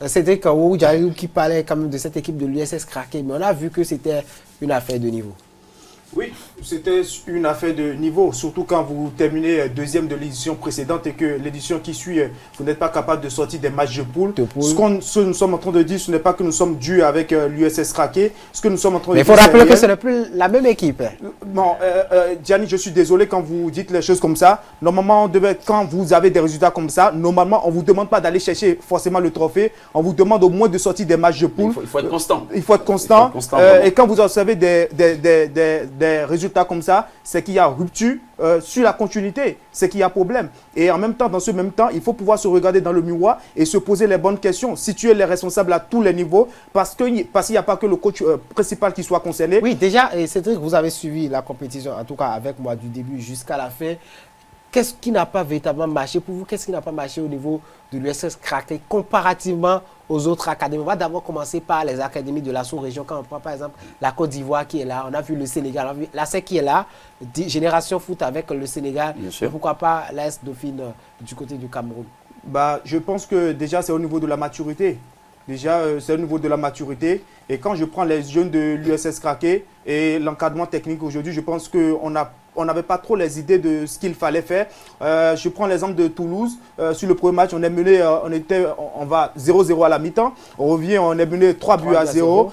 Cédric Oudiaïou qui parlait quand même de cette équipe de l'USS Kraké, mais on a vu que c'était une affaire de niveau. Oui, c'était une affaire de niveau, surtout quand vous terminez deuxième de l'édition précédente et que l'édition qui suit, vous n'êtes pas capable de sortir des matchs de poule. Ce que nous sommes en train de dire, ce n'est pas que nous sommes dus avec l'USS Kraké. Ce que nous sommes en train de mais dire, il faut rappeler que ce n'est plus la même équipe. Bon, Gianni, je suis désolé quand vous dites les choses comme ça. Normalement, quand vous avez des résultats comme ça, normalement, on ne vous demande pas d'aller chercher forcément le trophée. On vous demande au moins de sortir des matchs de poule. Il faut être constant. Il faut être constant. Et quand vous observez des résultats comme ça, c'est qu'il y a rupture sur la continuité, c'est qu'il y a problème. Et en même temps, dans ce même temps, il faut pouvoir se regarder dans le miroir et se poser les bonnes questions, situer les responsables à tous les niveaux, parce qu'il n'y a pas que le coach principal qui soit concerné. Oui, déjà, Cédric, vous avez suivi la compétition, en tout cas avec moi, du début jusqu'à la fin. Qu'est-ce qui n'a pas véritablement marché pour vous? Qu'est-ce qui n'a pas marché au niveau de l'USS Kraké comparativement aux autres académies? On va d'abord commencer par les académies de la sous-région. Quand on prend par exemple la Côte d'Ivoire qui est là, on a vu le Sénégal, on a vu la SEC qui est là, Génération Foot avec le Sénégal, et pourquoi pas l'AS Dauphine du côté du Cameroun? Je pense que déjà c'est au niveau de la maturité. Déjà, c'est au niveau de la maturité. Et quand je prends les jeunes de l'USS Kraké et l'encadrement technique aujourd'hui, je pense qu'on n'avait pas trop les idées de ce qu'il fallait faire. Je prends l'exemple de Toulouse. Sur le premier match, on est mené, on va 0-0 à la mi-temps. On revient, on est mené 3 buts à 0.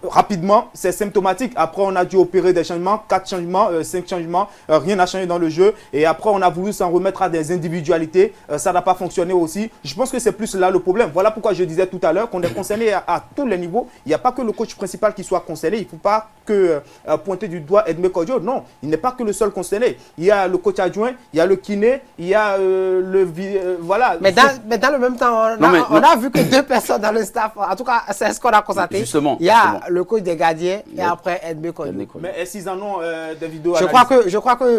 Rapidement, c'est symptomatique. Après, on a dû opérer des changements, 4 changements, 5 changements. Rien n'a changé dans le jeu. Et après, on a voulu s'en remettre à des individualités. Ça n'a pas fonctionné aussi. Je pense que c'est plus là le problème. Voilà pourquoi je disais tout à l'heure qu'on est concerné à tous les niveaux. Il n'y a pas que le coach principal qui soit concerné. Il ne faut pas que pointer du doigt Edmé Kodjo. Non, il n'est pas que le seul concerné. Il y a le coach adjoint, il y a le kiné, il y a voilà. Mais dans le même temps, on a vu que 2 personnes dans le staff, en tout cas, c'est ce qu'on a constaté. Justement. Il y a le coach des gardiens et après Edmé Kodjo. Mais est-ce qu'ils en ont des vidéos? Je crois que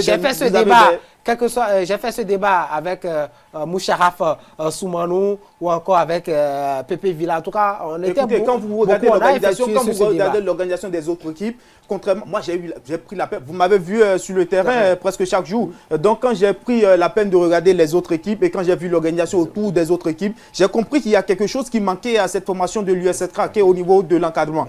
j'ai fait ce débat. Quel que soit, j'ai fait ce débat avec Moucharaf Soumanou ou encore avec Pépé Villa. En tout cas, on était quand vous regardez l'organisation des autres équipes, contrairement, moi j'ai pris la peine. Vous m'avez vu sur le terrain presque chaque jour. Donc quand j'ai pris la peine de regarder les autres équipes et quand j'ai vu l'organisation autour des autres équipes, j'ai compris qu'il y a quelque chose qui manquait à cette formation de l'USS Kraké au niveau de l'encadrement.